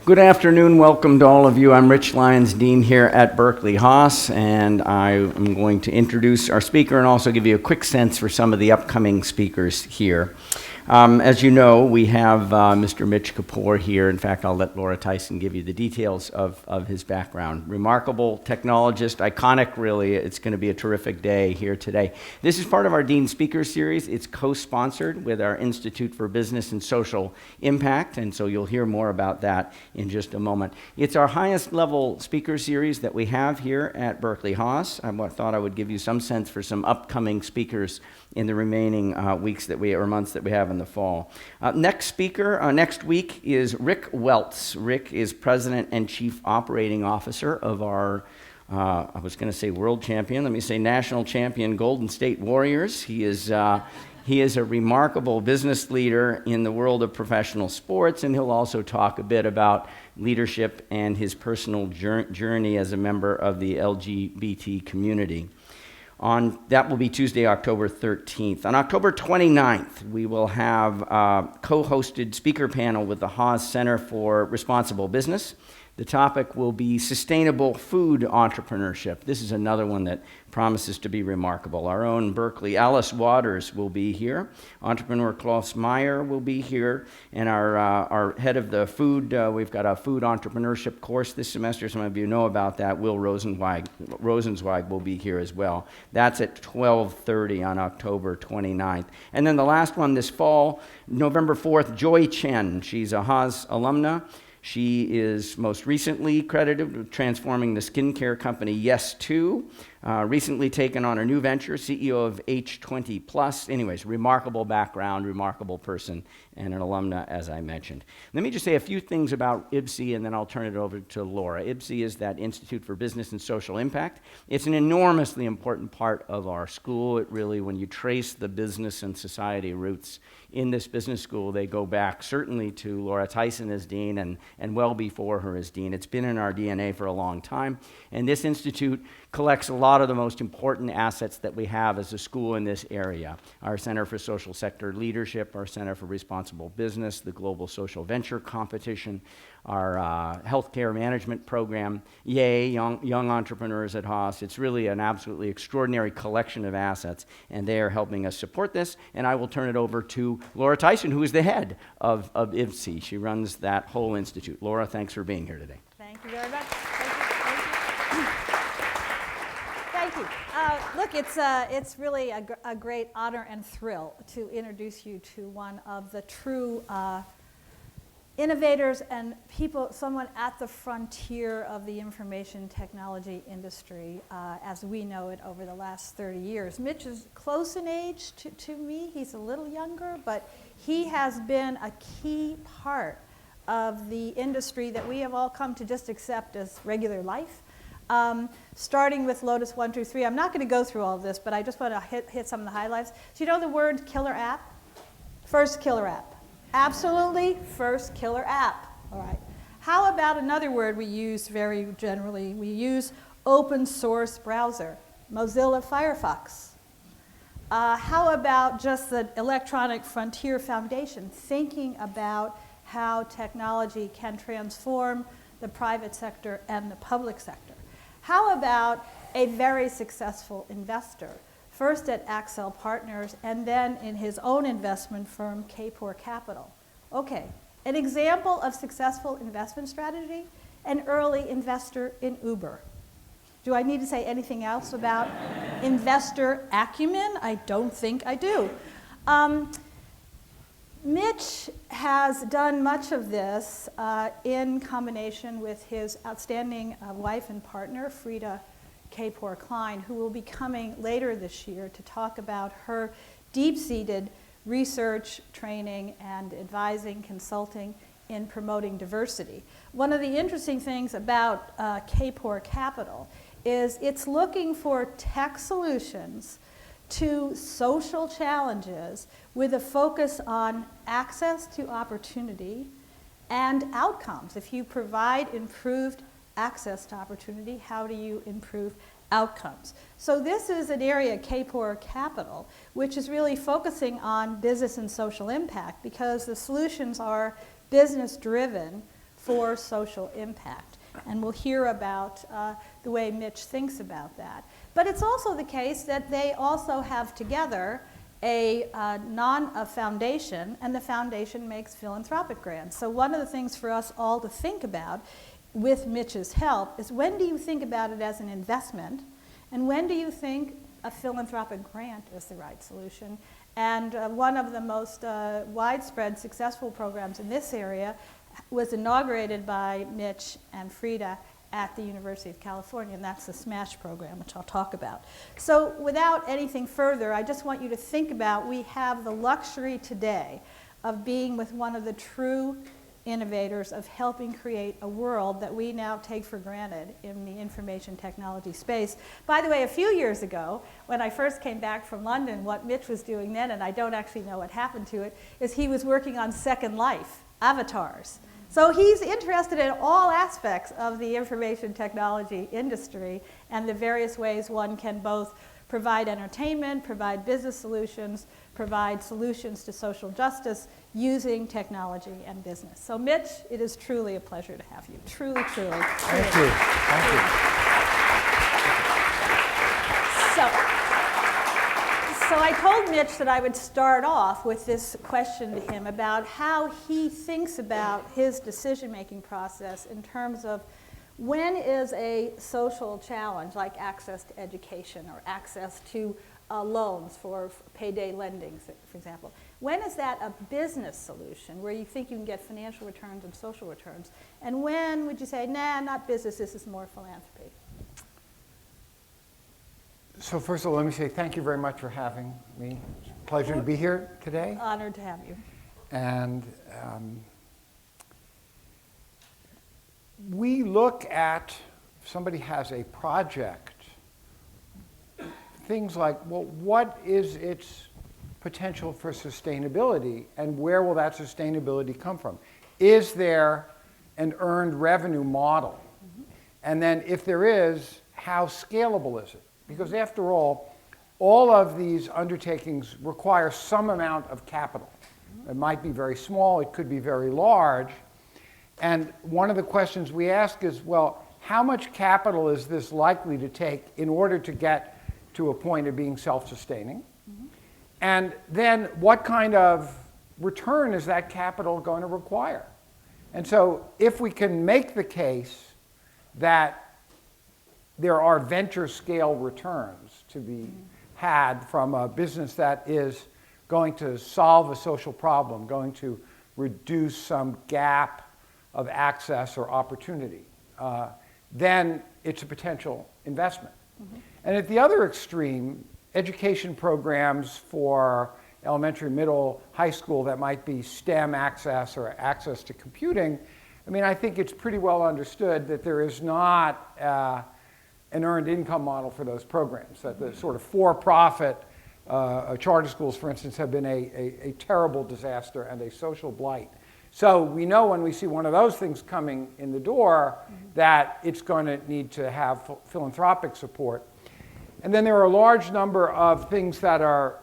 Good afternoon, welcome to all of you. I'm Rich Lyons, Dean here at Berkeley Haas, and I am going to introduce our speaker and also give you a quick sense for some of the upcoming speakers here. As you know, we have Mr. Mitch Kapor here. In fact, I'll let Laura Tyson give you the details of his background. Remarkable technologist, iconic really. It's going to be a terrific day here today. This is part of our Dean Speaker Series. It's co-sponsored with our Institute for Business and Social Impact, and so you'll hear more about that in just a moment. It's our highest level speaker series that we have here at Berkeley Haas. I thought I would give you some sense for some upcoming speakers in the remaining months that we have in the fall. Next speaker next week is Rick Welts. Rick is President and Chief Operating Officer of our, I was going to say world champion, let me say national champion Golden State Warriors. He is a remarkable business leader in the world of professional sports, and he'll also talk a bit about leadership and his personal journey as a member of the LGBT community. That will be Tuesday, October 13th. On October 29th, we will have a co-hosted speaker panel with the Haas Center for Responsible Business. The topic will be sustainable food entrepreneurship. This is another one that promises to be remarkable. Our own Berkeley, Alice Waters, will be here. Entrepreneur Klaus Meyer will be here. And our head of the food, we've got a food entrepreneurship course this semester. Some of you know about that. Will Rosenzweig will be here as well. That's at 12:30 on October 29th. And then the last one this fall, November 4th, Joy Chen. She's a Haas alumna. She is most recently credited with transforming the skincare company Yes2, recently taken on a new venture, CEO of H20+. Anyways, remarkable background, remarkable person, and an alumna, as I mentioned. Let me just say a few things about IBSI, and then I'll turn it over to Laura. IBSI is that Institute for Business and Social Impact. It's an enormously important part of our school. It really, when you trace the business and society roots in this business school, they go back certainly to Laura Tyson as dean and well before her as dean. It's been in our DNA for a long time, and this institute collects a lot of the most important assets that we have as a school in this area. Our Center for Social Sector Leadership, our Center for Responsible Business, the Global Social Venture Competition, our healthcare management program, young entrepreneurs at Haas. It's really an absolutely extraordinary collection of assets, and they are helping us support this. And I will turn it over to Laura Tyson, who is the head of IBSI. She runs that whole institute. Laura, thanks for being here today. Thank you very much. Thank you. Look, it's really a great honor and thrill to introduce you to one of the true innovators and someone at the frontier of the information technology industry as we know it over the last 30 years. Mitch is close in age to me. He's a little younger, but he has been a key part of the industry that we have all come to just accept as regular life. Starting with Lotus 1, 2, 3. I'm not going to go through all of this, but I just want to hit some of the highlights. So you know the word killer app? First killer app. Absolutely first killer app. All right. How about another word we use very generally? We use open source browser, Mozilla Firefox. How about just the Electronic Frontier Foundation, thinking about how technology can transform the private sector and the public sector? How about a very successful investor, first at Accel Partners and then in his own investment firm, Kapor Capital? Okay, an example of successful investment strategy, an early investor in Uber. Do I need to say anything else about investor acumen? I don't think I do. Mitch has done much of this in combination with his outstanding wife and partner, Frida Kapor Klein, who will be coming later this year to talk about her deep-seated research, training, and advising, consulting in promoting diversity. One of the interesting things about Kapor Capital is it's looking for tech solutions to social challenges with a focus on access to opportunity and outcomes. If you provide improved access to opportunity, how do you improve outcomes? So this is an area, Kapor Capital, which is really focusing on business and social impact because the solutions are business-driven for social impact. And we'll hear about the way Mitch thinks about that. But it's also the case that they also have together a foundation, and the foundation makes philanthropic grants. So one of the things for us all to think about with Mitch's help is, when do you think about it as an investment, and when do you think a philanthropic grant is the right solution? And one of the most widespread successful programs in this area was inaugurated by Mitch and Frida at the University of California, and that's the SMASH program, which I'll talk about. So without anything further, I just want you to think about, we have the luxury today of being with one of the true innovators of helping create a world that we now take for granted in the information technology space. By the way, a few years ago, when I first came back from London, what Mitch was doing then, and I don't actually know what happened to it, is he was working on Second Life, avatars. So he's interested in all aspects of the information technology industry and the various ways one can both provide entertainment, provide business solutions, provide solutions to social justice using technology and business. So Mitch, it is truly a pleasure to have you. Truly, truly. Thank you. Thank you. So I told Mitch that I would start off with this question to him about how he thinks about his decision-making process in terms of, when is a social challenge like access to education or access to loans for payday lending, for example, when is that a business solution where you think you can get financial returns and social returns? And when would you say, nah, not business, this is more philanthropy? So first of all, let me say thank you very much for having me. It's a pleasure to be here today. Honored to have you. And we look at, if somebody has a project, things like, well, what is its potential for sustainability, and where will that sustainability come from? Is there an earned revenue model? And then if there is, how scalable is it? Because after all of these undertakings require some amount of capital. It might be very small, it could be very large. And one of the questions we ask is, well, how much capital is this likely to take in order to get to a point of being self-sustaining? And then what kind of return is that capital going to require? And so if we can make the case that there are venture scale returns to be had from a business that is going to solve a social problem, going to reduce some gap of access or opportunity, then it's a potential investment. And at the other extreme, education programs for elementary, middle, high school that might be STEM access or access to computing, I mean, I think it's pretty well understood that there is not an earned income model for those programs, that the sort of for-profit charter schools, for instance, have been a terrible disaster and a social blight. So we know when we see one of those things coming in the door that it's going to need to have philanthropic support. And then there are a large number of things that are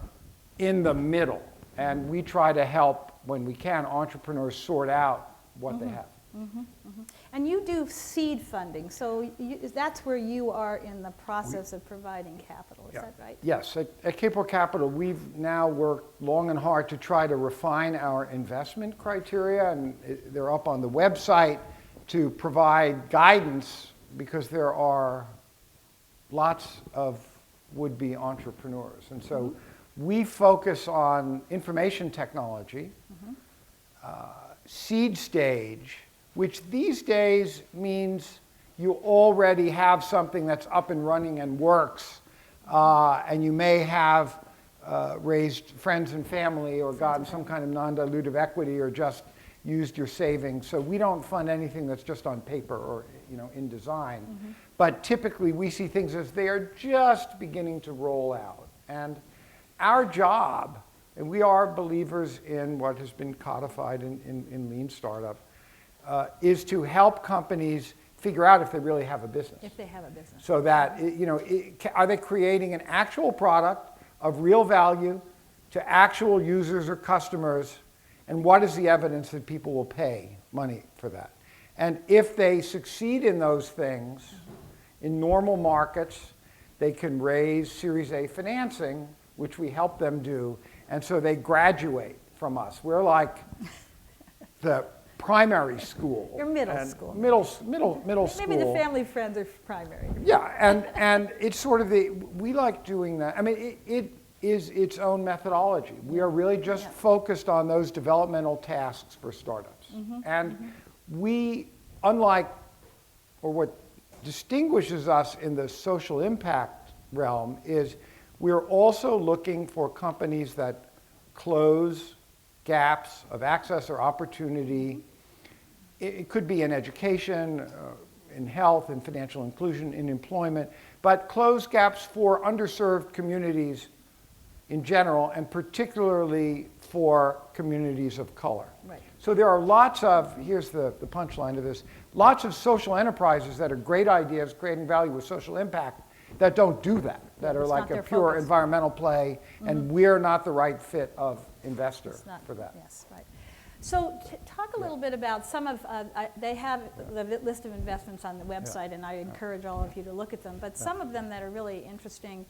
in the middle, and we try to help, when we can, entrepreneurs sort out what they have. And you do seed funding, so that's where you are in the process of providing capital, is that right? Yes, at Kapor Capital, we've now worked long and hard to try to refine our investment criteria, and they're up on the website to provide guidance, because there are lots of would-be entrepreneurs. And so we focus on information technology, seed stage, which these days means you already have something that's up and running and works, and you may have raised friends and family or gotten some kind of non-dilutive equity or just used your savings. So we don't fund anything that's just on paper or in design. But typically we see things as they are just beginning to roll out. And our job, and we are believers in what has been codified in lean startup, is to help companies figure out if they really have a business. If they have a business. So that, are they creating an actual product of real value to actual users or customers, and what is the evidence that people will pay money for that? And if they succeed in those things, in normal markets, they can raise Series A financing, which we help them do, and so they graduate from us. We're like the primary school. Your middle school. Middle school. Maybe the family friends are primary. Yeah, and it's sort of we like doing that. I mean, it is its own methodology. We are really just focused on those developmental tasks for startups. And we, unlike, or what distinguishes us in the social impact realm is we're also looking for companies that close gaps of access or opportunity. It could be in education, in health, in financial inclusion, in employment, but close gaps for underserved communities in general, and particularly for communities of color. Right. So there are lots of, here's the punchline of this, lots of social enterprises that are great ideas, creating value with social impact, that don't do that, that are It's like not a their pure focus. environmental play, and we're not the right fit of investor It's not- for that. Yes, right. So talk a little bit about some of, they have the list of investments on the website, and I encourage all of you to look at them, but some of them that are really interesting,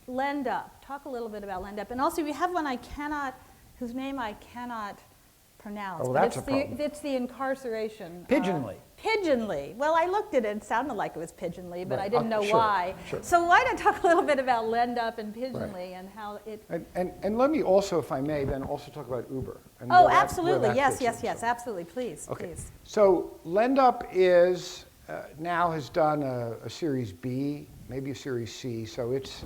Lend Up. Talk a little bit about Lend Up. And also we have one whose name I cannot pronounce. Oh, but that's a problem. it's the incarceration. Pigeonly. Pigeonly. Well, I looked at it, it sounded like it was Pigeonly, but Right. I didn't know Sure, why. sure. So why don't you talk a little bit about Lend Up and Pigeonly Right. and how it... And let me also, if I may, then also talk about Uber. And Oh, where that absolutely. Yes, fits yes, in. yes, absolutely. Please, Okay. please. So LendUp is now has done a Series B, maybe a Series C, so it's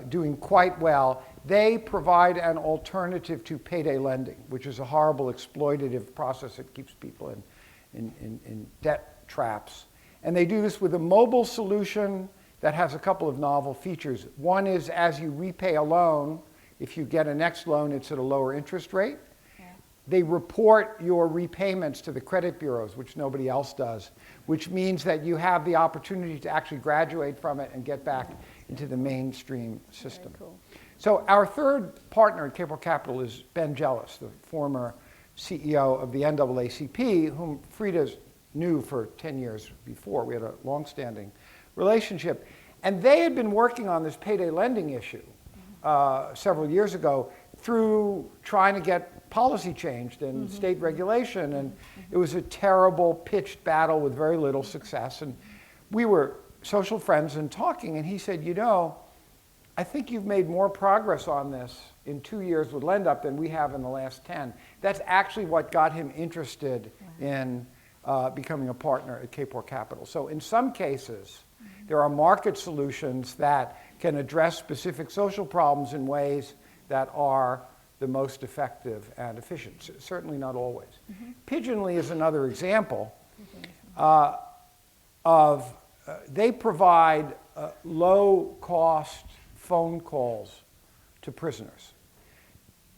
doing quite well. They provide an alternative to payday lending, which is a horrible exploitative process that keeps people in debt traps. And they do this with a mobile solution that has a couple of novel features. One is as you repay a loan, if you get a next loan, it's at a lower interest rate. They report your repayments to the credit bureaus, which nobody else does, which means that you have the opportunity to actually graduate from it and get back into the mainstream system. Very cool. So our third partner at Kapor Capital is Ben Jealous, the former CEO of the NAACP, whom Frida knew for 10 years before. We had a long-standing relationship. And they had been working on this payday lending issue several years ago through trying to get policy changed and state regulation. And it was a terrible pitched battle with very little success. And we were social friends and talking, and he said, you know, I think you've made more progress on this in 2 years with LendUp than we have in the last 10. That's actually what got him interested in becoming a partner at Kapor Capital. So in some cases, there are market solutions that can address specific social problems in ways that are the most effective and efficient. Certainly not always. Pigeonly is another example of, they provide low-cost phone calls to prisoners.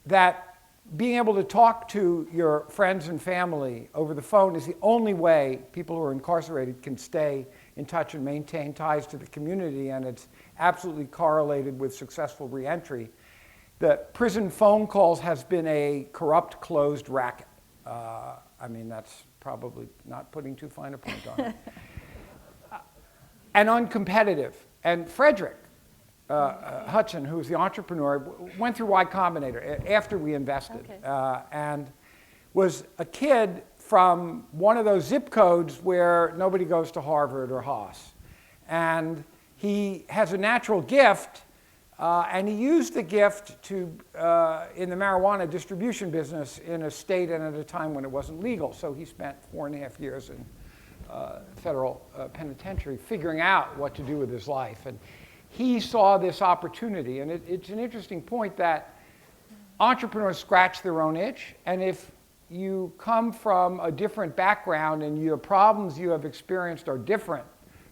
That being able to talk to your friends and family over the phone is the only way people who are incarcerated can stay in touch and maintain ties to the community, and it's absolutely correlated with successful reentry. The prison phone calls has been a corrupt, closed racket. I mean, that's probably not putting too fine a point on it. And uncompetitive. And Frederick Hudson, who's the entrepreneur, went through Y Combinator after we invested, and was a kid from one of those zip codes where nobody goes to Harvard or Haas. And he has a natural gift, and he used the gift to, in the marijuana distribution business in a state and at a time when it wasn't legal. So he spent 4.5 years in federal penitentiary figuring out what to do with his life. And he saw this opportunity, and it's an interesting point that entrepreneurs scratch their own itch, and if you come from a different background and your problems you have experienced are different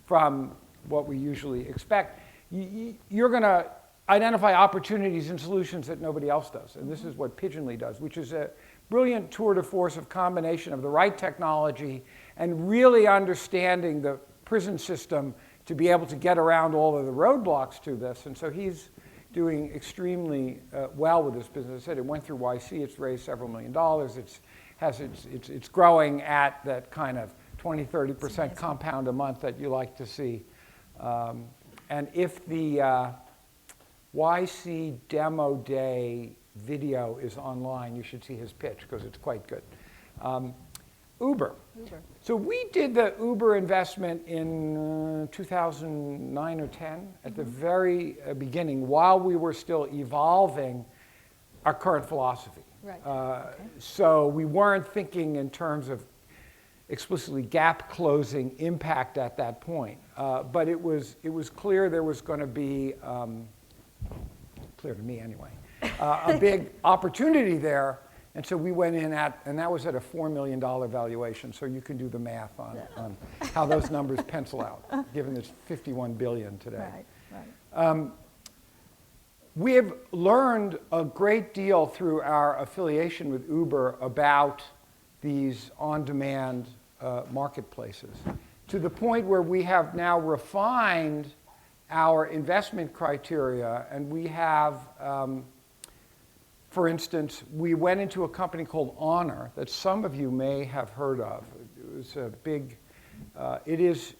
from what we usually expect, you're going to identify opportunities and solutions that nobody else does. And this is what Pigeonly does, which is a brilliant tour de force of combination of the right technology and really understanding the prison system to be able to get around all of the roadblocks to this. And so he's doing extremely well with this business. I said it went through YC, it's raised several $1 million. It's it's growing at that kind of 20-30% compound a month that you like to see. And if the YC Demo Day video is online, you should see his pitch because it's quite good. Uber. So we did the Uber investment in 2009 or 10 at the very beginning while we were still evolving our current philosophy. Right. So we weren't thinking in terms of explicitly gap closing impact at that point. But it was clear there was going to be, clear to me anyway, a big opportunity there. And so we went in and that was at a $4 million valuation. So you can do the math on how those numbers pencil out, given it's $51 billion today. Right. We have learned a great deal through our affiliation with Uber about these on-demand marketplaces, to the point where we have now refined our investment criteria, and we have, for instance, we went into a company called Honor that some of you may have heard of. It was a big, it is,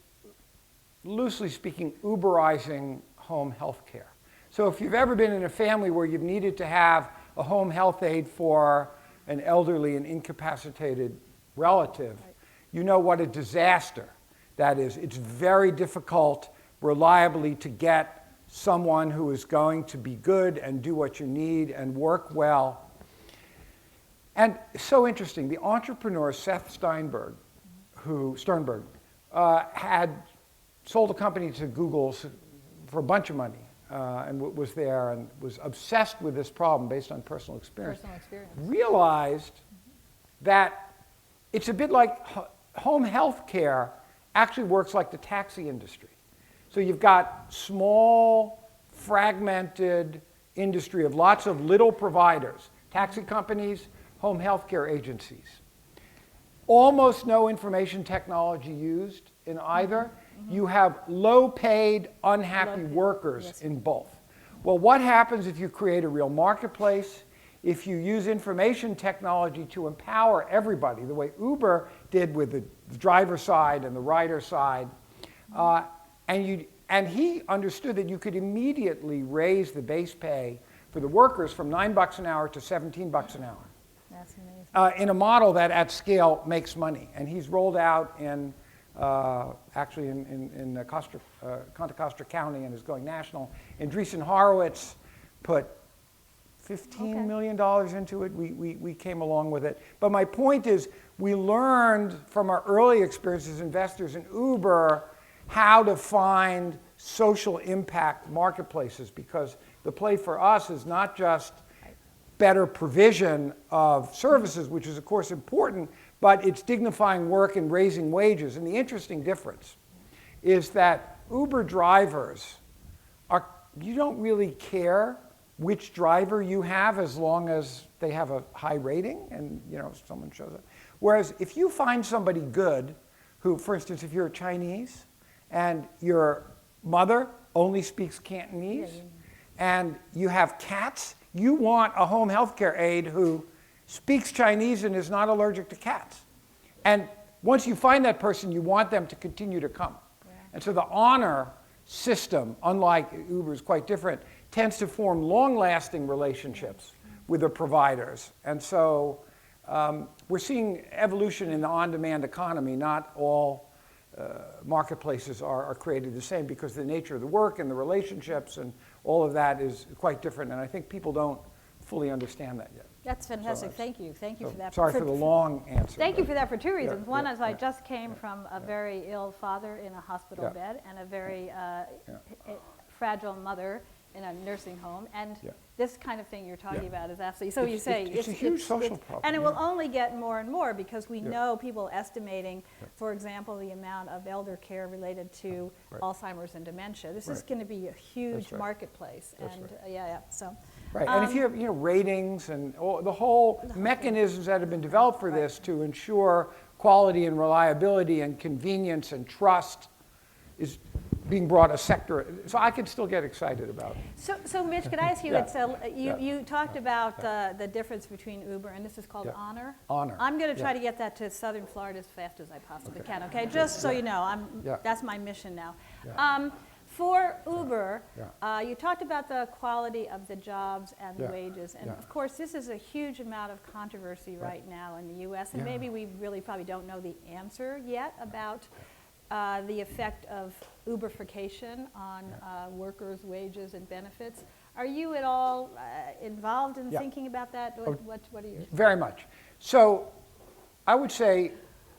loosely speaking, Uberizing home health care. So if you've ever been in a family where you've needed to have a home health aide for an elderly and incapacitated relative, you know what a disaster that is. It's very difficult reliably to get someone who is going to be good and do what you need and work well. And so interesting, the entrepreneur Seth Sternberg had sold a company to Google for a bunch of money. And was there and was obsessed with this problem based on personal experience. Realized that it's a bit like home health care actually works like the taxi industry. So you've got small, fragmented industry of lots of little providers, taxi companies, home health care agencies. Almost no information technology used in either. You have low-paid, unhappy workers in both. Well, what happens if you create a real marketplace, if you use information technology to empower everybody, the way Uber did with the driver side and the rider side, and he understood that you could immediately raise the base pay for the workers from $9 an hour to $17 an hour. That's amazing. In a model that at scale makes money. And he's rolled out in actually in Contra Costa County and is going national. Andreessen Horowitz put $15 million into it. We came along with it. But my point is, we learned from our early experiences as investors in Uber how to find social impact marketplaces, because the play for us is not just better provision of services, which is of course important, but it's dignifying work and raising wages. And the interesting difference is that Uber drivers you don't really care which driver you have as long as they have a high rating and someone shows up. Whereas if you find somebody good who, for instance, if you're Chinese and your mother only speaks Cantonese and you have cats, you want a home health care aide who speaks Chinese and is not allergic to cats. And once you find that person, you want them to continue to come. Yeah. And so the honor system, unlike Uber is quite different, tends to form long-lasting relationships with the providers. And so we're seeing evolution in the on-demand economy. Not all marketplaces are created the same because the nature of the work and the relationships and all of that is quite different. And I think people don't fully understand that yet. That's fantastic. Thank you. Thank you for that. Sorry for the long answer. Thank you for that for two reasons. One is I just came from a very ill father in a hospital bed and a very fragile mother in a nursing home. And this kind of thing you're talking about is absolutely, so you say, it's a huge social problem. And it will only get more and more because we know people estimating, for example, the amount of elder care related to Alzheimer's and dementia. This is going to be a huge marketplace. And so. Right, and if you have ratings and the whole mechanisms that have been developed for this to ensure quality and reliability and convenience and trust is being brought a sector. So I can still get excited about it. So Mitch, could I ask you, Yeah. you talked about the difference between Uber, and this is called Honor? Honor. I'm going to try to get that to Southern Florida as fast as I possibly can, okay? Just so you know, that's my mission now. For Uber, you talked about the quality of the jobs and the wages, and of course this is a huge amount of controversy right now in the US, and maybe we really probably don't know the answer yet about the effect of Uberification on workers' wages and benefits. Are you at all involved in thinking about that? What are your... Very much. So I would say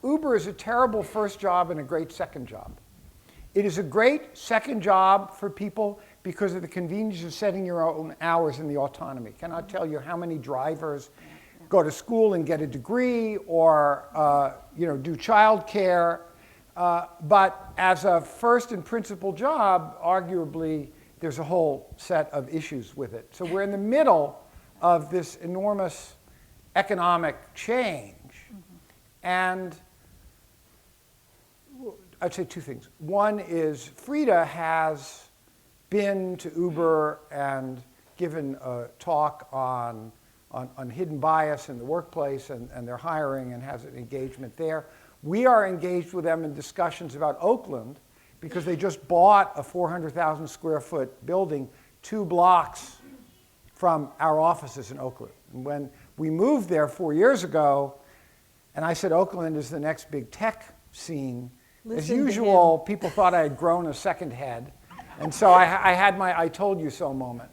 Uber is a terrible first job and a great second job. It is a great second job for people because of the convenience of setting your own hours and the autonomy. Cannot tell you how many drivers go to school and get a degree or do childcare. But as a first and principal job, arguably, there's a whole set of issues with it. So we're in the middle of this enormous economic change. And I'd say two things. One is Frida has been to Uber and given a talk on hidden bias in the workplace and their hiring and has an engagement there. We are engaged with them in discussions about Oakland because they just bought a 400,000 square foot building 2 blocks from our offices in Oakland. And when we moved there 4 years ago, and I said Oakland is the next big tech scene, as usual, people thought I had grown a second head. And so I had my I told you so moment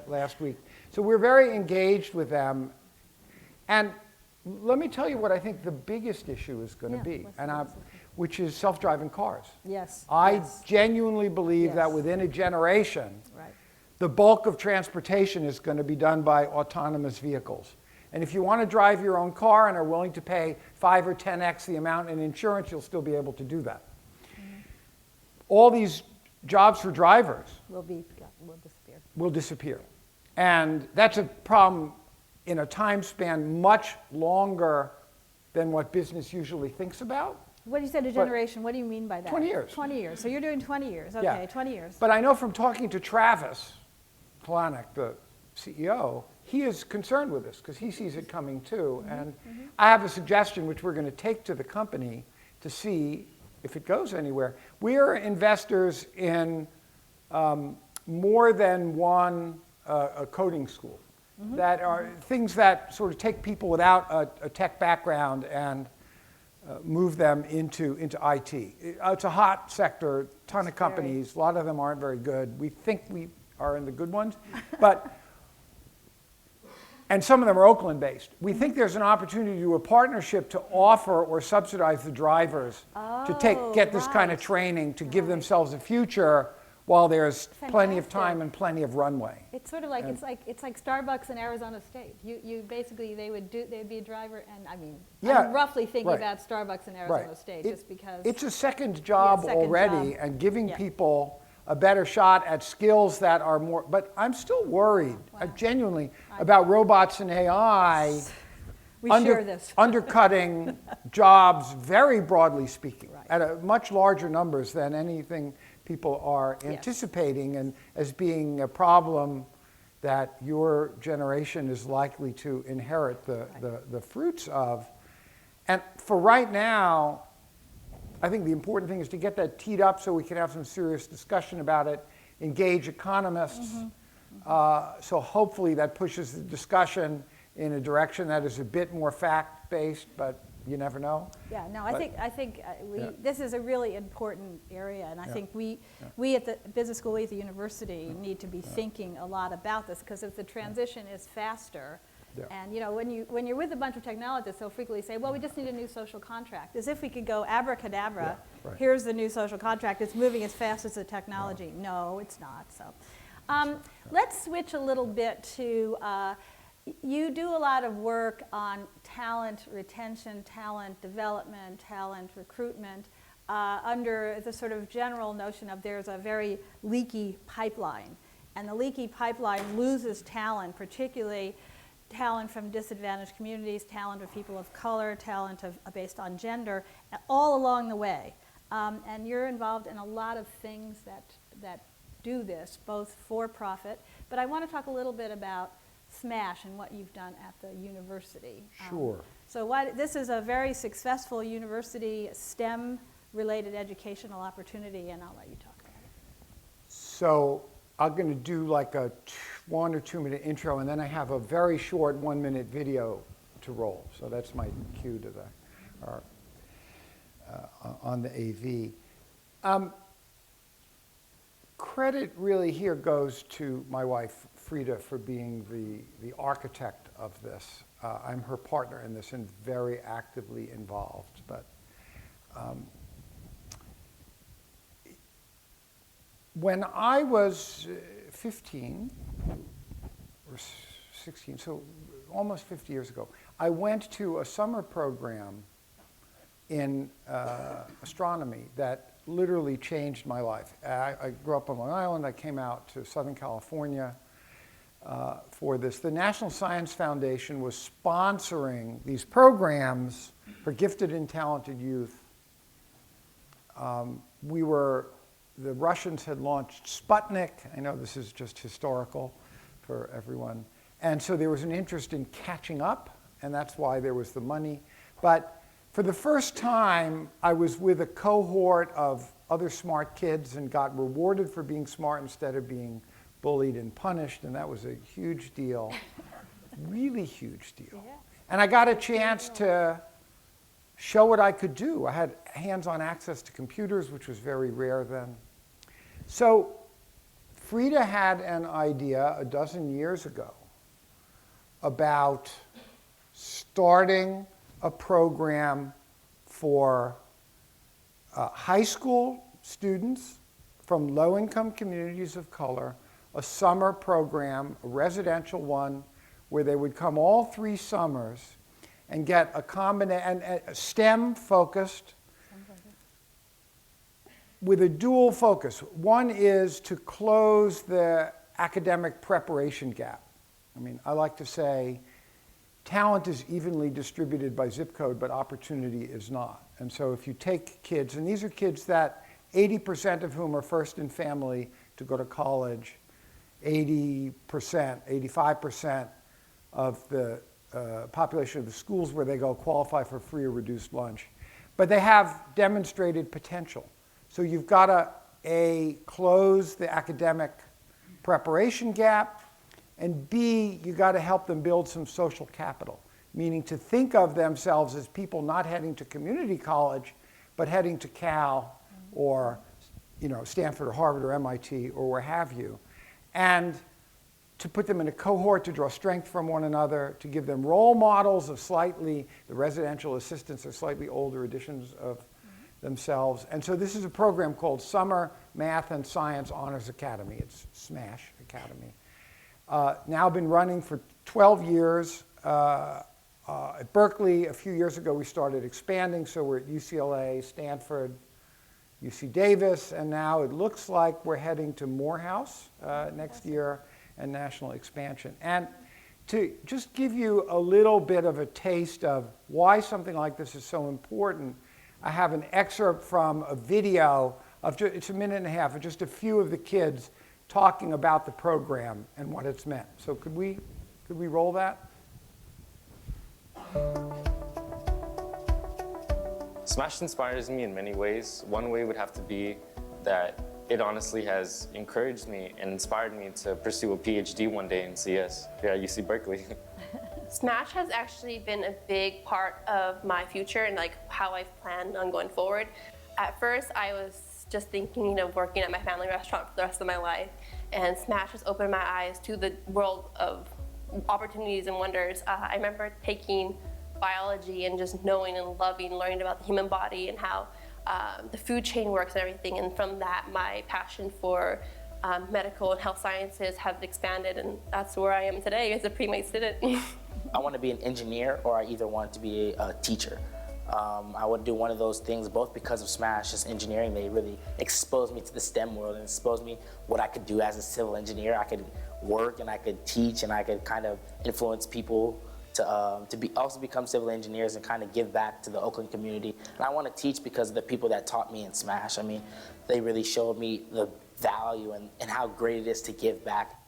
last week. So we're very engaged with them. And let me tell you what I think the biggest issue is going to be, which is self-driving cars. Yes. I genuinely believe that within a generation, the bulk of transportation is going to be done by autonomous vehicles. And if you want to drive your own car and are willing to pay 5 or 10x the amount in insurance, you'll still be able to do that. All these jobs for drivers will disappear. And that's a problem in a time span much longer than what business usually thinks about. What you said, a generation, what do you mean by that? 20 years. 20 years. So you're doing 20 years. Okay, 20 years. But I know from talking to Travis Kalanick, the CEO, he is concerned with this because he sees it coming too. And I have a suggestion which we're going to take to the company to see if it goes anywhere. We are investors in more than one coding school that are things that sort of take people without a tech background and move them into IT. It's a hot sector, ton of companies. A lot of them aren't very good. We think we are in the good ones, and some of them are Oakland-based. We think there's an opportunity to do a partnership to offer or subsidize the drivers to get this kind of training to give themselves a future while there's plenty of time and plenty of runway. It's sort of like it's like Starbucks in Arizona State. You basically they'd be a driver, and I'm roughly thinking about Starbucks in Arizona State just because it's a second job already and giving people a better shot at skills that are more. But I'm still worried, genuinely, about robots and AI undercutting jobs, very broadly speaking, at a much larger numbers than anything people are anticipating, and as being a problem that your generation is likely to inherit the fruits of. And for right now, I think the important thing is to get that teed up so we can have some serious discussion about it, engage economists. So hopefully that pushes the discussion in a direction that is a bit more fact-based, but you never know. Yeah, no, I think this is a really important area, and I think we at the business school, we at the university need to be thinking a lot about this, because if the transition is faster, and when you're with a bunch of technologists, they'll frequently say, well, we just need a new social contract, as if we could go abracadabra, here's the new social contract, it's moving as fast as the technology. No, it's not. So let's switch a little bit to you do a lot of work on talent retention, talent development, talent recruitment, under the sort of general notion of there's a very leaky pipeline. And the leaky pipeline loses talent, particularly talent from disadvantaged communities, talent of people of color, talent based on gender, all along the way. And you're involved in a lot of things that do this, both for profit. But I want to talk a little bit about SMASH and what you've done at the university. Sure. This is a very successful university STEM-related educational opportunity, and I'll let you talk about it. So I'm going to do like a 1 or 2 minute intro, and then I have a very short 1 minute video to roll. So that's my cue to on the AV. Credit really here goes to my wife, Frida, for being the architect of this. I'm her partner in this and very actively involved. But when I was 15 or 16, so almost 50 years ago, I went to a summer program in astronomy that literally changed my life. I grew up on Long Island. I came out to Southern California for this. The National Science Foundation was sponsoring these programs for gifted and talented youth. The Russians had launched Sputnik. I know this is just historical for everyone. And so there was an interest in catching up, and that's why there was the money. But for the first time, I was with a cohort of other smart kids and got rewarded for being smart instead of being bullied and punished, and that was a huge deal, really huge deal. Yeah. And I got a chance to show what I could do. I had hands-on access to computers, which was very rare then. So Frida had an idea a dozen years ago about starting a program for high school students from low-income communities of color, a summer program, a residential one, where they would come all 3 summers and get a STEM-focused with a dual focus. One is to close the academic preparation gap. I mean, I like to say talent is evenly distributed by zip code, but opportunity is not. And so if you take kids, and these are kids that 80% of whom are first in family to go to college, 80%, 85% of the population of the schools where they go qualify for free or reduced lunch. But they have demonstrated potential. So you've got to, close the academic preparation gap, and B, you got to help them build some social capital, meaning to think of themselves as people not heading to community college, but heading to Cal or Stanford or Harvard or MIT or where have you, and to put them in a cohort to draw strength from one another, to give them role models of the residential assistants are slightly older editions of themselves. And so this is a program called Summer Math and Science Honors Academy. It's SMASH Academy. Now been running for 12 years. At Berkeley, a few years ago, we started expanding, so we're at UCLA, Stanford, UC Davis, and now it looks like we're heading to Morehouse next year and national expansion. And to just give you a little bit of a taste of why something like this is so important, I have an excerpt from a video of it's a minute and a half of just a few of the kids talking about the program and what it's meant. So could we roll that? SMASH inspires me in many ways. One way would have to be that it honestly has encouraged me and inspired me to pursue a PhD one day in CS here at UC Berkeley. SMASH has actually been a big part of my future and how I've planned on going forward. At first, I was just thinking of working at my family restaurant for the rest of my life, and SMASH has opened my eyes to the world of opportunities and wonders. I remember taking biology and just knowing and loving learning about the human body and how the food chain works and everything, and from that my passion for medical and health sciences have expanded, and that's where I am today as a pre-med student. I want to be an engineer, or I either want to be a teacher. I would do one of those things, both because of SMASH, just engineering. They really exposed me to the STEM world and exposed me what I could do as a civil engineer. I could work and I could teach and I could kind of influence people to also become civil engineers and kind of give back to the Oakland community. And I want to teach because of the people that taught me in SMASH. I mean, they really showed me the value and how great it is to give back.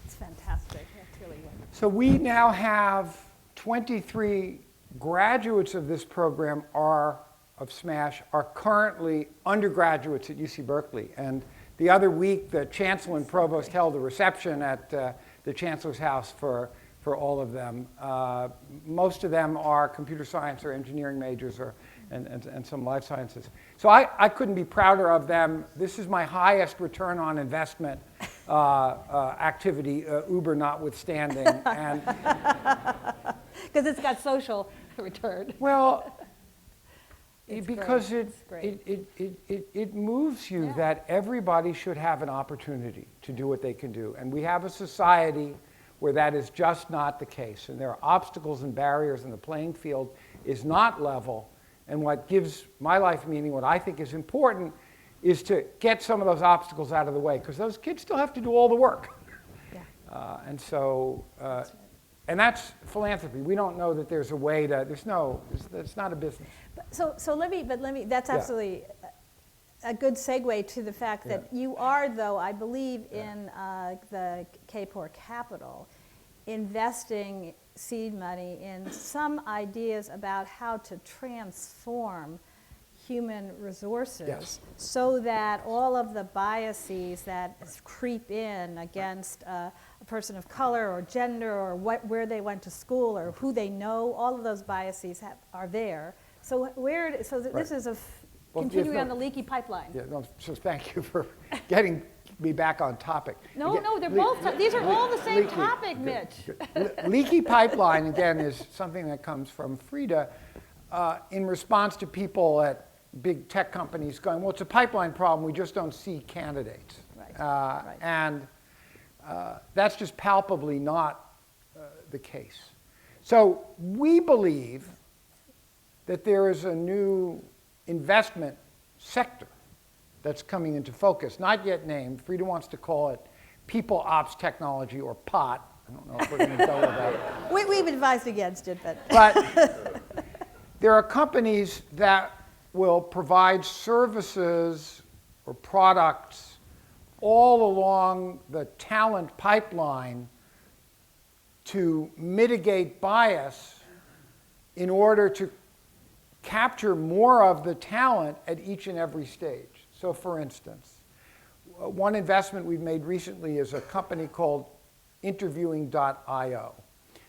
It's fantastic. That's really wonderful. So we now have 23 graduates of this program of SMASH are currently undergraduates at UC Berkeley. And the other week, the chancellor and provost held a reception at the chancellor's house for all of them. Most of them are computer science or engineering majors and some life sciences. So I couldn't be prouder of them. This is my highest return on investment activity, Uber notwithstanding. And Because it's got social return. well, It's because great. It's great. it moves you Yeah. that everybody should have an opportunity to do what they can do. And we have a society where that is just not the case. And there are obstacles and barriers, and the playing field is not level. And what gives my life meaning, what I think is important, is to get some of those obstacles out of the way, because those kids still have to do all the work. Yeah. And so, and that's philanthropy. We don't know that there's a way to, it's not a business. So let me, that's Yeah. absolutely a good segue to the fact that Yeah. you are, though, I believe, in the Kapor Capital, investing seed money in some ideas about how to transform human resources Yes. so that all of the biases that creep in against a person of color or gender or where they went to school or who they know, all of those biases are there. So this is Well, continuing yes, on no. the leaky pipeline. Yeah, no, so thank you for getting me back on topic. No, Again, no, they're both, these are all the same leaky- topic, Mitch. Leaky pipeline, again, is something that comes from Frida in response to people at big tech companies going, well, it's a pipeline problem, we just don't see candidates. Right, right. And that's just palpably not the case. So we believe that there is a new investment sector that's coming into focus, not yet named. Frida wants to call it people ops technology, or POT. I don't know if we're going to go with that. We've advised against it, but. But there are companies that will provide services or products all along the talent pipeline to mitigate bias in order to capture more of the talent at each and every stage. So for instance, one investment we've made recently is a company called interviewing.io.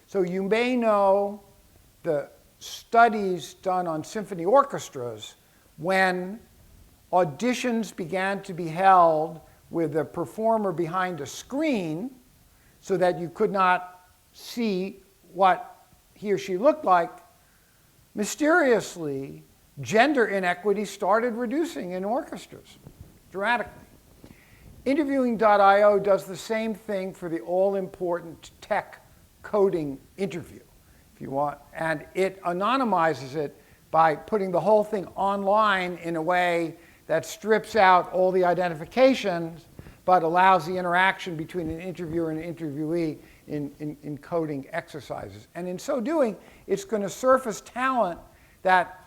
So you may know the studies done on symphony orchestras when auditions began to be held with a performer behind a screen so that you could not see what he or she looked like. Mysteriously, gender inequity started reducing in orchestras dramatically. Interviewing.io does the same thing for the all-important tech coding interview, if you want, and it anonymizes it by putting the whole thing online in a way that strips out all the identifications but allows the interaction between an interviewer and an interviewee in coding exercises. And in so doing, it's going to surface talent that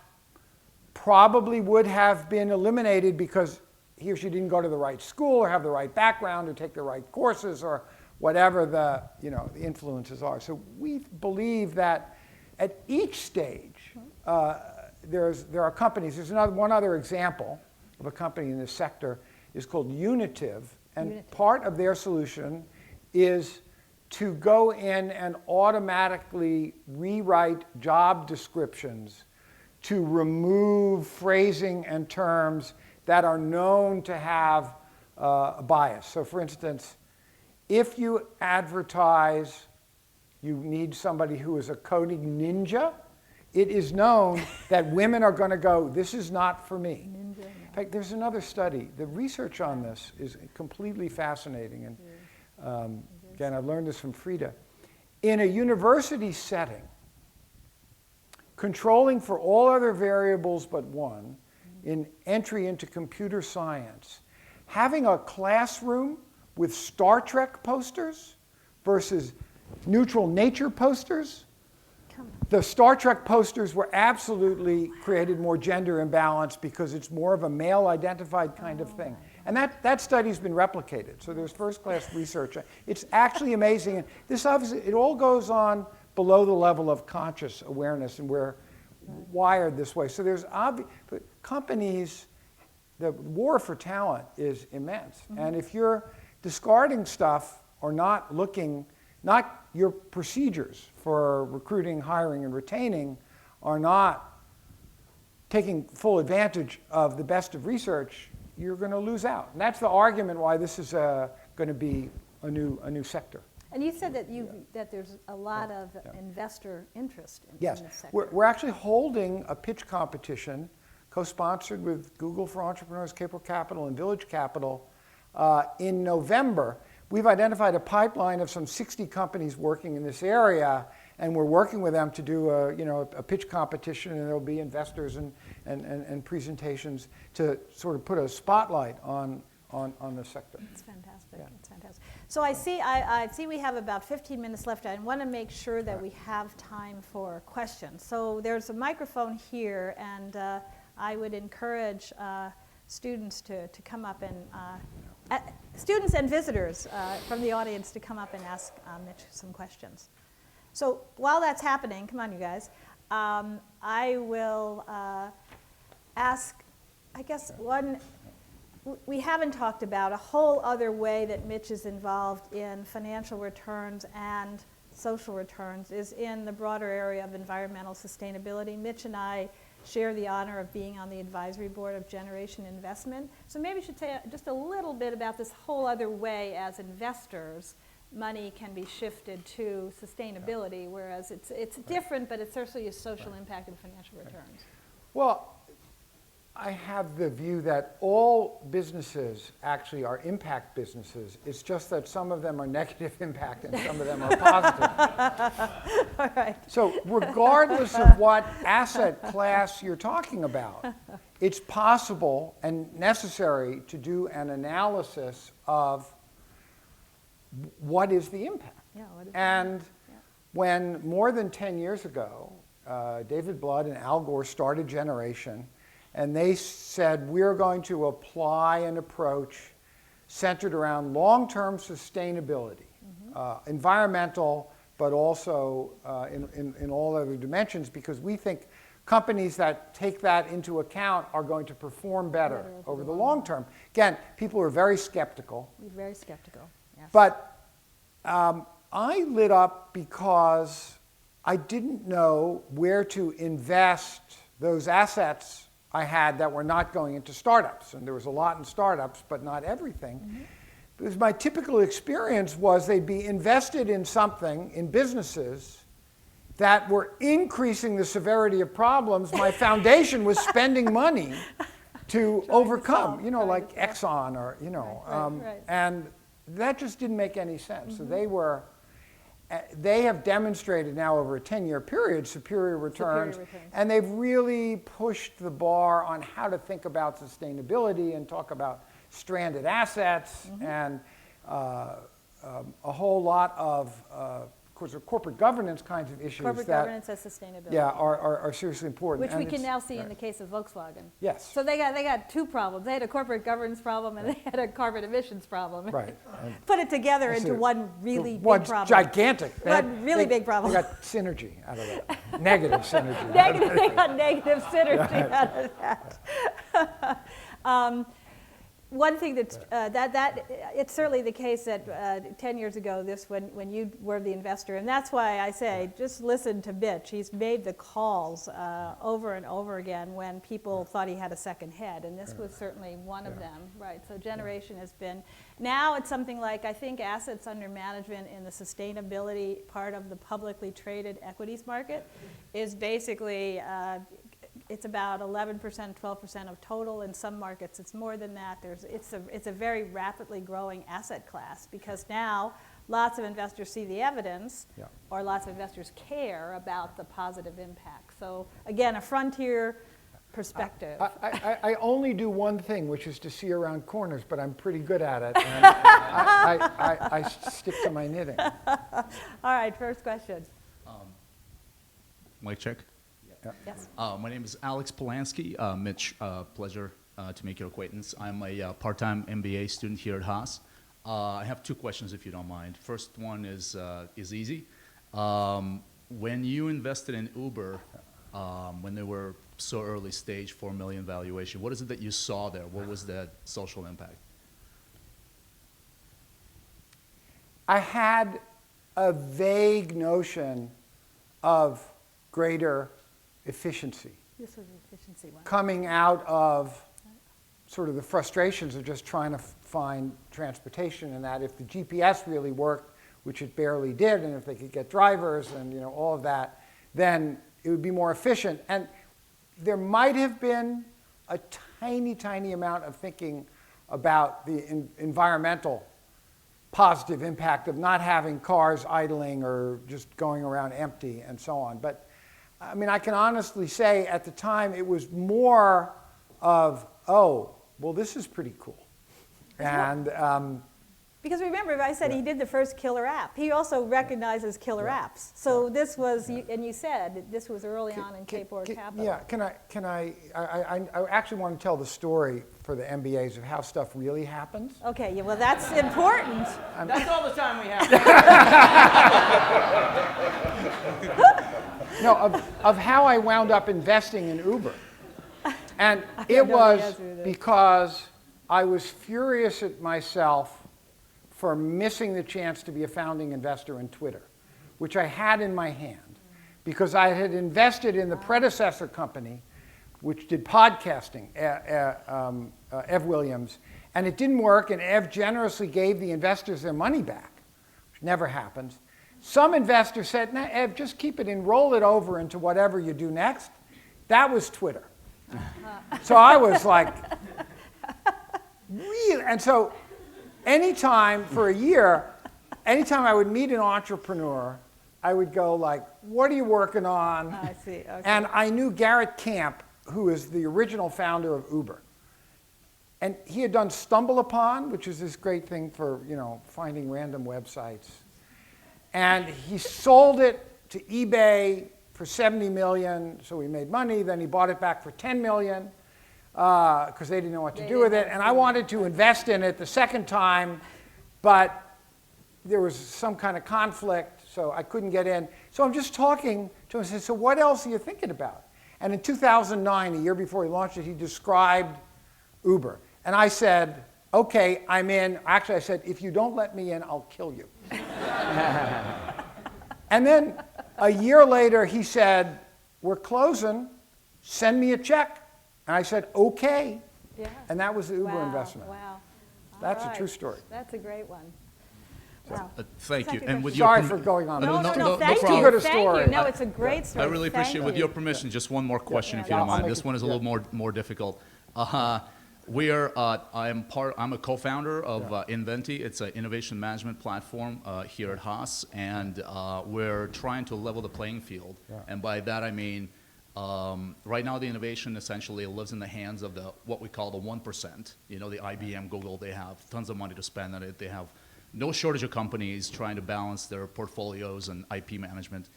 probably would have been eliminated because he or she didn't go to the right school or have the right background or take the right courses or whatever the influences are. So we believe that at each stage, there are companies. There's one other example of a company in this sector is called Unitive, and part of their solution is to go in and automatically rewrite job descriptions to remove phrasing and terms that are known to have a bias. So for instance, if you advertise you need somebody who is a coding ninja, it is known that women are going to go, this is not for me. In fact, there's another study. The research on this is completely fascinating. And again, I learned this from Frida. In a university setting, controlling for all other variables but one, in entry into computer science, having a classroom with Star Trek posters versus neutral nature posters. Come on. The Star Trek posters were absolutely created more gender imbalance because it's more of a male-identified kind of thing. And that study's been replicated. So there's first-class research. It's actually amazing. And this obviously, it all goes on below the level of conscious awareness, and we're wired this way. So there's but companies, the war for talent is immense. And if you're discarding stuff or not looking, not your procedures for recruiting, hiring, and retaining are not taking full advantage of the best of research, you're going to lose out. And that's the argument why this is going to be a new sector. And you said that that there's a lot of investor interest in Yes, this sector. we're actually holding a pitch competition co-sponsored with Google for Entrepreneurs, Kapor Capital, and Village Capital in November. We've identified a pipeline of some 60 companies working in this area, and we're working with them to do a pitch competition, and there'll be investors and presentations to sort of put a spotlight on the sector. It's fantastic. Yeah. It's fantastic. So I see we have about 15 minutes left. I want to make sure that we have time for questions. So there's a microphone here, and I would encourage students to come up and students and visitors from the audience to come up and ask Mitch some questions. So while that's happening, come on, you guys, I will ask, I guess, one. We haven't talked about a whole other way that Mitch is involved in financial returns and social returns is in the broader area of environmental sustainability. Mitch and I share the honor of being on the advisory board of Generation Investment. So maybe we should say just a little bit about this whole other way as investors money can be shifted to sustainability, whereas it's different, but it's certainly a social impact and financial returns. Well, I have the view that all businesses actually are impact businesses. It's just that some of them are negative impact and some of them are positive. All right. So regardless of what asset class you're talking about, it's possible and necessary to do an analysis of what is the impact. Yeah, what is and when more than 10 years ago, David Blood and Al Gore started Generation, and they said, we're going to apply an approach centered around long-term sustainability, environmental, but also in all other dimensions, because we think companies that take that into account are going to perform better over the long term. Again, people are very skeptical. You're very skeptical, yes. But I lit up because I didn't know where to invest those assets I had that were not going into startups. And there was a lot in startups, but not everything. Because my typical experience was they'd be invested in something, in businesses, that were increasing the severity of problems my foundation was spending money to overcome, like Exxon or, Right. And that just didn't make any sense. So they have demonstrated now over a 10-year period superior returns, and they've really pushed the bar on how to think about sustainability and talk about stranded assets and a whole lot of course, corporate governance kinds of issues governance as sustainability. are seriously important. Which we can now see in the case of Volkswagen. Yes. So they got two problems. They had a corporate governance problem and they had a carbon emissions problem. Right. Put it together into one really big One's problem. gigantic. One really big problem. They got synergy out of that. Negative synergy. They got negative synergy out of that. One thing that's, it's certainly the case that 10 years ago, when you were the investor, and that's why I say, just listen to Mitch. He's made the calls over and over again when people thought he had a second head, and this was certainly one of them, right? So Generation has been, now it's something like, I think assets under management in the sustainability part of the publicly traded equities market is basically, it's about 11%, 12% of total. In some markets, it's more than that. It's a very rapidly growing asset class because now lots of investors see the evidence, or lots of investors care about the positive impact. So again, a frontier perspective. I only do one thing, which is to see around corners, but I'm pretty good at it. And I stick to my knitting. All right, first question. Mic check. Yes. My name is Alex Polanski. Mitch, pleasure to make your acquaintance. I'm a part-time MBA student here at Haas. I have two questions, if you don't mind. First one is easy. When you invested in Uber, when they were so early stage, 4 million valuation, what is it that you saw there? What was that social impact? I had a vague notion of greater efficiency This was the efficiency one. coming out of sort of the frustrations of just trying to find transportation, and that if the GPS really worked, which it barely did, and if they could get drivers and all of that, then it would be more efficient. And there might have been a tiny, tiny amount of thinking about the environmental positive impact of not having cars idling or just going around empty and so on. But I mean, I can honestly say at the time it was more of, oh, well, this is pretty cool. And Because remember, I said he did the first killer app. He also recognizes killer apps. So this was, and you said this was early on in Kapor Capital. Yeah, I actually want to tell the story for the MBAs of how stuff really happens. Okay, yeah, well, that's important. That's all the time we have. No, of how I wound up investing in Uber. And it know the was answer to this. because I was furious at myself for missing the chance to be a founding investor in Twitter, which I had in my hand, because I had invested in the predecessor company, which did podcasting, Ev Williams, and it didn't work, and Ev generously gave the investors their money back, which never happens. Some investors said, nah, Ev, just keep it and roll it over into whatever you do next. That was Twitter. So I was like, really? And so anytime for a year, anytime I would meet an entrepreneur, I would go like, what are you working on? I see, okay. And I knew Garrett Camp, who is the original founder of Uber. And he had done Stumble Upon, which is this great thing for, finding random websites. And he sold it to eBay for $70 million, so we made money. Then he bought it back for $10 million because they didn't know what to do with it. And I wanted to invest in it the second time, but there was some kind of conflict, so I couldn't get in. So I'm just talking to him and said, so what else are you thinking about? And in 2009, a year before he launched it, he described Uber. And I said, okay, I'm in. Actually, I said, if you don't let me in, I'll kill you. And then a year later, he said, we're closing, send me a check. And I said, okay. Yeah. And that was the Uber Wow, investment. Wow. That's All a right. true story. That's a great one. Wow. Thank you. Second And with Sorry your for going on. No, no, no, no thank problem. you. Good a Thank story. you. No, it's a great story. I really appreciate it. With Thank your you. permission, just one more question, if you Yeah, don't I'll mind. make This it- one is a little more difficult. I'm a co-founder of Inventi. It's an innovation management platform here at Haas, and we're trying to level the playing field. Yeah. And by that I mean, right now the innovation essentially lives in the hands of what we call the 1%. The IBM, Google, they have tons of money to spend on it. They have no shortage of companies trying to balance their portfolios and IP management.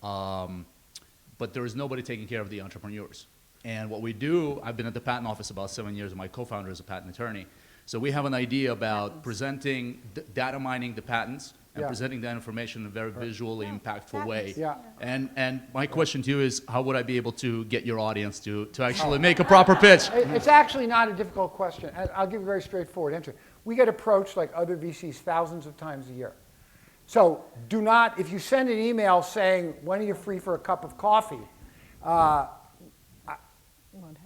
But there is nobody taking care of the entrepreneurs. And what we do, I've been at the patent office about 7 years, and my co-founder is a patent attorney. So we have an idea about presenting, data mining the patents, and Yeah. presenting that information in a very visually impactful way. Yeah. And my question to you is, how would I be able to get your audience to actually make a proper pitch? It's actually not a difficult question. And I'll give a very straightforward answer. We get approached like other VCs thousands of times a year. So do not, if you send an email saying, when are you free for a cup of coffee?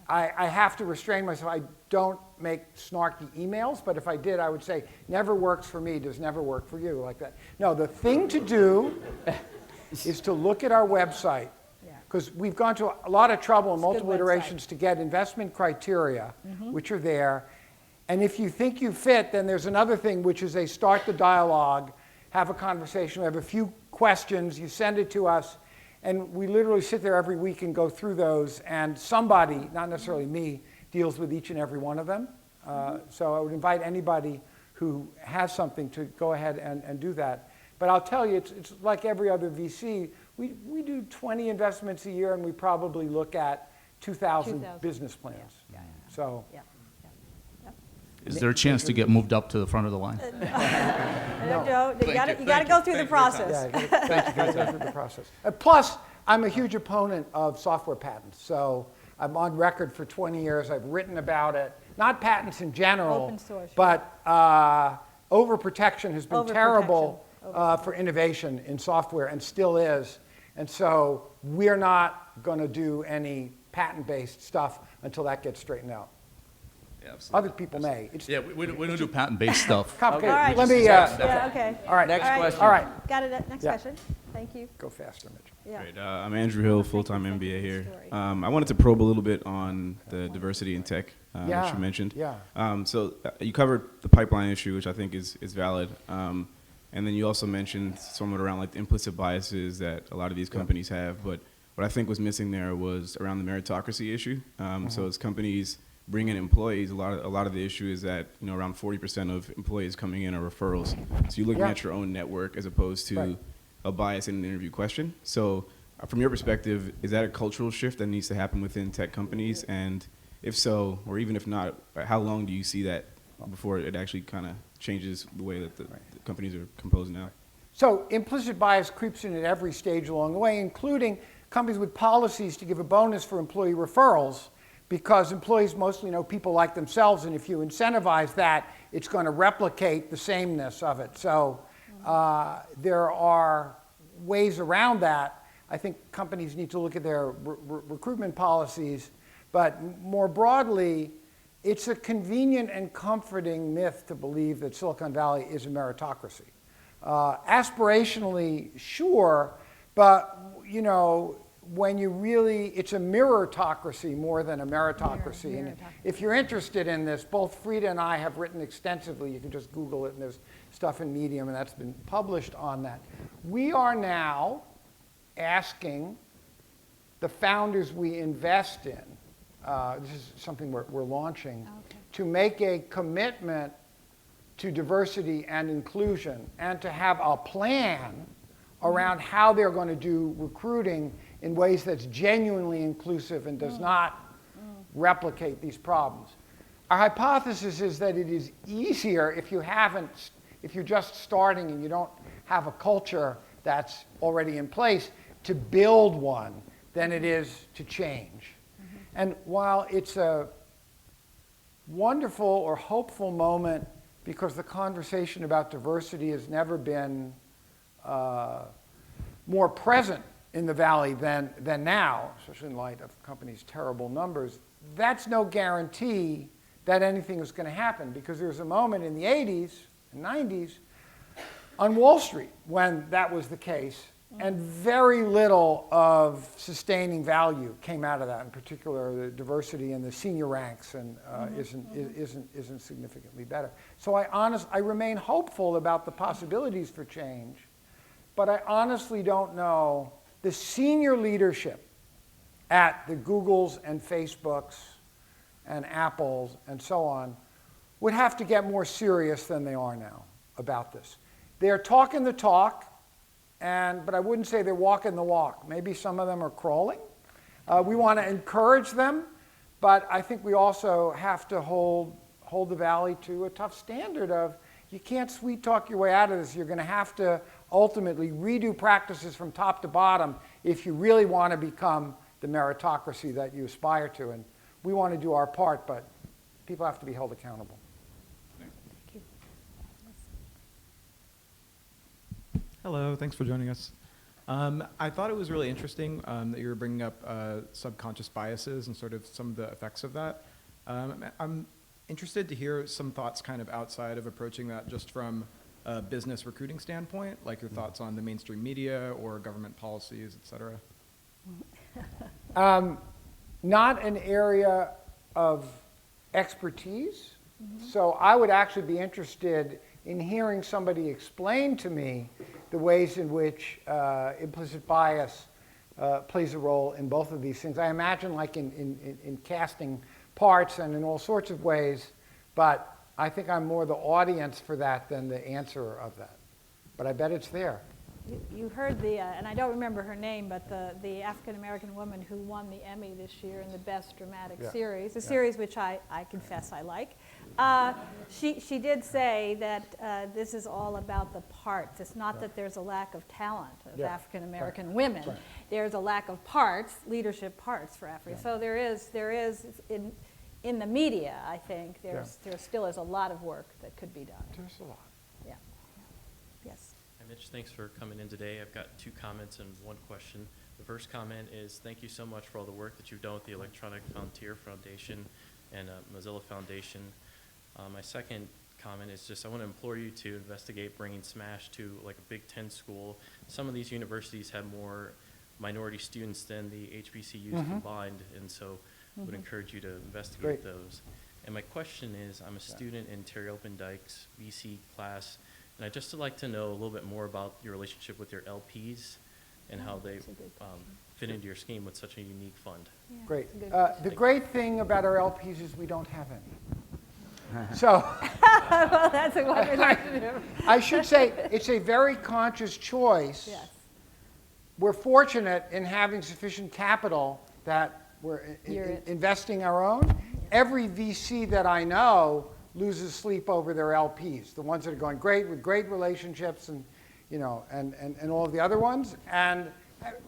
I have to restrain myself. I don't make snarky emails, but if I did, I would say, never works for me, does never work for you, like that. No, the thing to do is to look at our website, because we've gone to a lot of trouble in multiple iterations to get investment criteria, which are there. And if you think you fit, then there's another thing, which is they start the dialogue, have a conversation, we have a few questions, you send it to us, And we literally sit there every week and go through those, and somebody, not necessarily me, deals with each and every one of them. So I would invite anybody who has something to go ahead and do that. But I'll tell you, it's like every other VC. We do 20 investments a year, and we probably look at 2,000 business plans. Yeah. So Yeah. Is there a chance to get moved up to the front of the line? No, you got to go through the process. yeah, gotta go through the process. Plus, I'm a huge opponent of software patents. So I'm on record for 20 years. I've written about it. Not patents in general, Open source, but overprotection has been terrible for innovation in software and still is. And so we're not going to do any patent-based stuff until that gets straightened out. Yeah, absolutely. Other people may. Yeah, we don't do patent-based stuff. Complicated. All right. Let me. Yeah, okay. All right. Next All right. question. All right. Got it. Next Yeah. question. Thank you. Go faster, Mitch. Yeah. Great. I'm Andrew Hill, full-time Thank you MBA for the here. story. I wanted to probe a little bit on the diversity in tech, which you mentioned. Yeah. So you covered the pipeline issue, which I think is valid. And then you also mentioned somewhat around like the implicit biases that a lot of these companies have. But what I think was missing there was around the meritocracy issue. So as companies bring in employees, a lot of the issue is that around 40% of employees coming in are referrals. So you're looking at your own network as opposed to a bias in an interview question. So from your perspective, is that a cultural shift that needs to happen within tech companies? And if so, or even if not, how long do you see that before it actually kind of changes the way that the companies are composed now? So implicit bias creeps in at every stage along the way, including companies with policies to give a bonus for employee referrals, because employees mostly know people like themselves, and if you incentivize that, it's going to replicate the sameness of it. So there are ways around that. I think companies need to look at their recruitment policies, but more broadly, it's a convenient and comforting myth to believe that Silicon Valley is a meritocracy. Aspirationally, sure, but when you really, it's a mirrortocracy more than a meritocracy. And if you're interested in this, both Frida and I have written extensively. You can just Google it, and there's stuff in Medium, and that's been published on that. We are now asking the founders we invest in, this is something we're launching, to make a commitment to diversity and inclusion and to have a plan around how they're going to do recruiting in ways that's genuinely inclusive and does not replicate these problems. Our hypothesis is that it is easier if you're just starting and you don't have a culture that's already in place to build one than it is to change. And while it's a wonderful or hopeful moment, because the conversation about diversity has never been more present in the Valley than now, especially in light of companies' terrible numbers, that's no guarantee that anything is going to happen, because there was a moment in the 80s and 90s on Wall Street when that was the case, and very little of sustaining value came out of that. In particular, the diversity in the senior ranks and isn't significantly better. So I remain hopeful about the possibilities for change, but I honestly don't know. The senior leadership at the Googles and Facebooks and Apples and so on would have to get more serious than they are now about this. They're talking the talk, but I wouldn't say they're walking the walk. Maybe some of them are crawling. We want to encourage them, but I think we also have to hold the Valley to a tough standard of, you can't sweet talk your way out of this. You're going to have to ultimately redo practices from top to bottom if you really want to become the meritocracy that you aspire to. And we want to do our part, but people have to be held accountable. Thank you. Hello, thanks for joining us. I thought it was really interesting that you were bringing up subconscious biases and sort of some of the effects of that. I'm interested to hear some thoughts kind of outside of approaching that just from a business recruiting standpoint, like your thoughts on the mainstream media or government policies, et cetera. Not an area of expertise, so I would actually be interested in hearing somebody explain to me the ways in which implicit bias plays a role in both of these things. I imagine like in casting parts and in all sorts of ways, but I think I'm more the audience for that than the answerer of that. But I bet it's there. You heard the, and I don't remember her name, but the African-American woman who won the Emmy this year in the Best Dramatic Series, a series which I confess I like. She did say that this is all about the parts. It's not that there's a lack of talent of African-American women. Right. There's a lack of parts, leadership parts for Africa. So there is in the media, I think, there still is a lot of work that could be done. There's a lot. Yeah. Yes. Hi, Mitch. Thanks for coming in today. I've got 2 comments and 1 question. The first comment is thank you so much for all the work that you've done with the Electronic Frontier Foundation and Mozilla Foundation. My second comment is just I want to implore you to investigate bringing SMASH to like a Big Ten school. Some of these universities have more minority students than the HBCUs combined, and so I would encourage you to investigate those. And my question is, I'm a student in Terry Opendike's VC class, and I'd just like to know a little bit more about your relationship with your LPs and how they fit into your scheme with such a unique fund. Yeah, Great. that's a good The great thing about our LPs is we don't have any. So well, that's what we'd like to do. I should say it's a very conscious choice. Yes. We're fortunate in having sufficient capital that we're investing our own. Every VC that I know loses sleep over their LPs, the ones that are going great with great relationships and, you know, and all of the other ones. And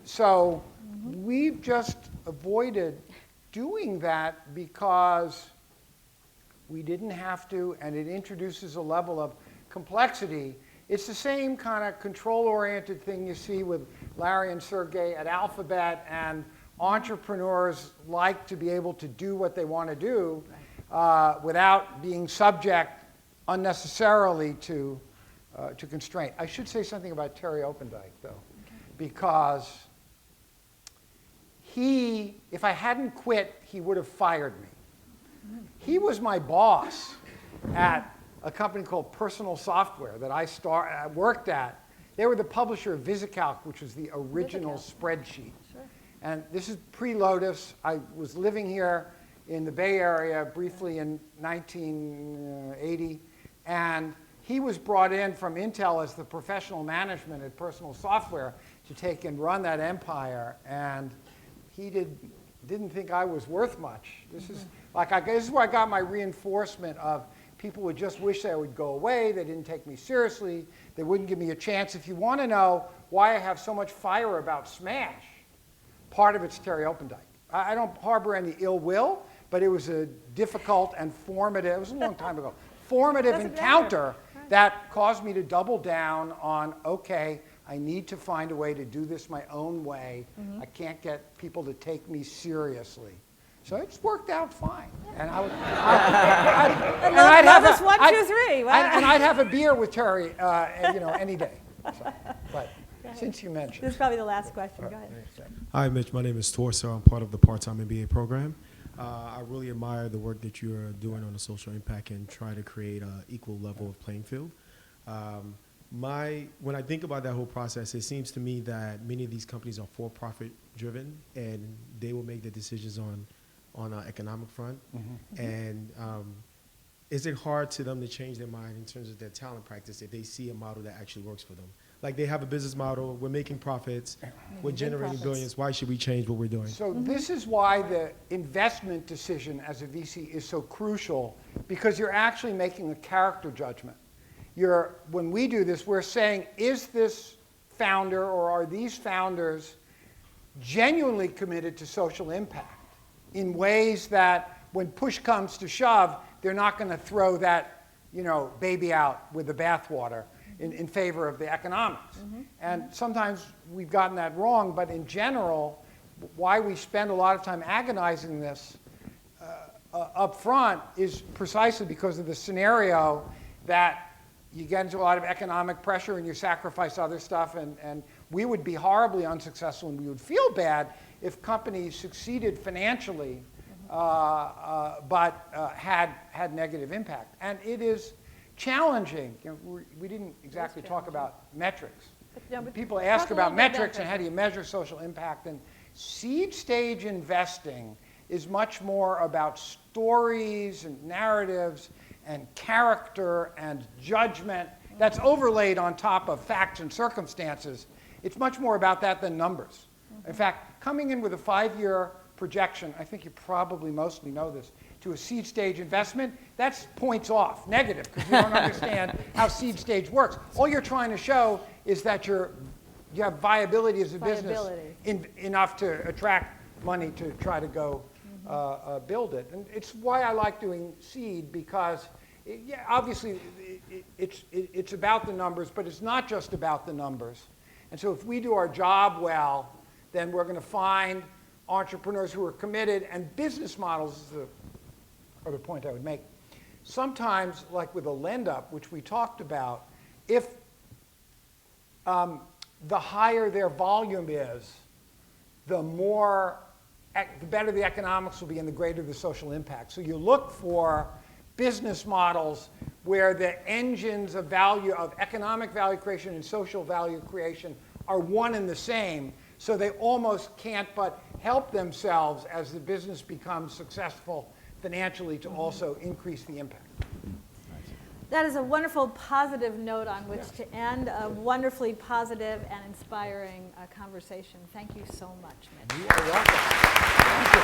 so we've just avoided doing that because we didn't have to, and it introduces a level of complexity. It's the same kind of control-oriented thing you see with Larry and Sergey at Alphabet, and entrepreneurs like to be able to do what they want to do without being subject unnecessarily to constraint. I should say something about Terry Opendike, though, because if I hadn't quit, he would have fired me. He was my boss at a company called Personal Software that I worked at. They were the publisher of VisiCalc, which was the original spreadsheet. Sure. And this is pre-Lotus. I was living here in the Bay Area briefly in 1980, and he was brought in from Intel as the professional management at Personal Software to take and run that empire, and he didn't think I was worth much. This is this is where I got my reinforcement of people would just wish I would go away. They didn't take me seriously. They wouldn't give me a chance. If you want to know why I have so much fire about SMASH, part of it's Terry Opendike. I don't harbor any ill will, but it was a difficult and formative, it was a long time ago, formative encounter that caused me to double down on, okay, I need to find a way to do this my own way. I can't get people to take me seriously. So it's worked out fine. And I'd have a beer with Terry, any day. So, but since you mentioned. This is probably the last question. Go ahead. Hi, Mitch. My name is Torso. I'm part of the part-time MBA program. I really admire the work that you're doing on the social impact and try to create an equal level of playing field. When I think about that whole process, it seems to me that many of these companies are for-profit driven, and they will make the decisions on an economic front. And is it hard to them to change their mind in terms of their talent practice if they see a model that actually works for them? Like they have a business model, we're making profits, we're generating billions, why should we change what we're doing? So this is why the investment decision as a VC is so crucial, because you're actually making a character judgment. When we do this, we're saying, is this founder or are these founders genuinely committed to social impact in ways that when push comes to shove, they're not going to throw that baby out with the bathwater in favor of the economics. And sometimes we've gotten that wrong, but in general, why we spend a lot of time agonizing this up front is precisely because of the scenario that you get into a lot of economic pressure and you sacrifice other stuff, and we would be horribly unsuccessful and we would feel bad if companies succeeded financially but had negative impact. And it is challenging. We didn't exactly talk about metrics. but people ask talk a about little bit metrics and that. how do you measure social impact. And seed stage investing is much more about stories and narratives and character and judgment that's overlaid on top of facts and circumstances. It's much more about that than numbers. In fact, coming in with a 5-year projection, I think you probably mostly know this, to a seed stage investment, that's points off, negative, because you don't understand how seed stage works. All you're trying to show is that you have viability as a business enough to attract money to try to go build it. And it's why I like doing seed, because yeah, obviously it's about the numbers, but it's not just about the numbers. And so if we do our job well, then we're going to find entrepreneurs who are committed, and business models is the other point I would make. Sometimes, like with a lend-up, which we talked about, if the higher their volume is, the better the economics will be and the greater the social impact. So you look for business models where the engines of value, of economic value creation and social value creation, are one and the same, so they almost can't but help themselves as the business becomes successful financially to also increase the impact. That is a wonderful positive note on which to end a wonderfully positive and inspiring conversation. Thank you so much, Mitch. You are welcome. Thank you.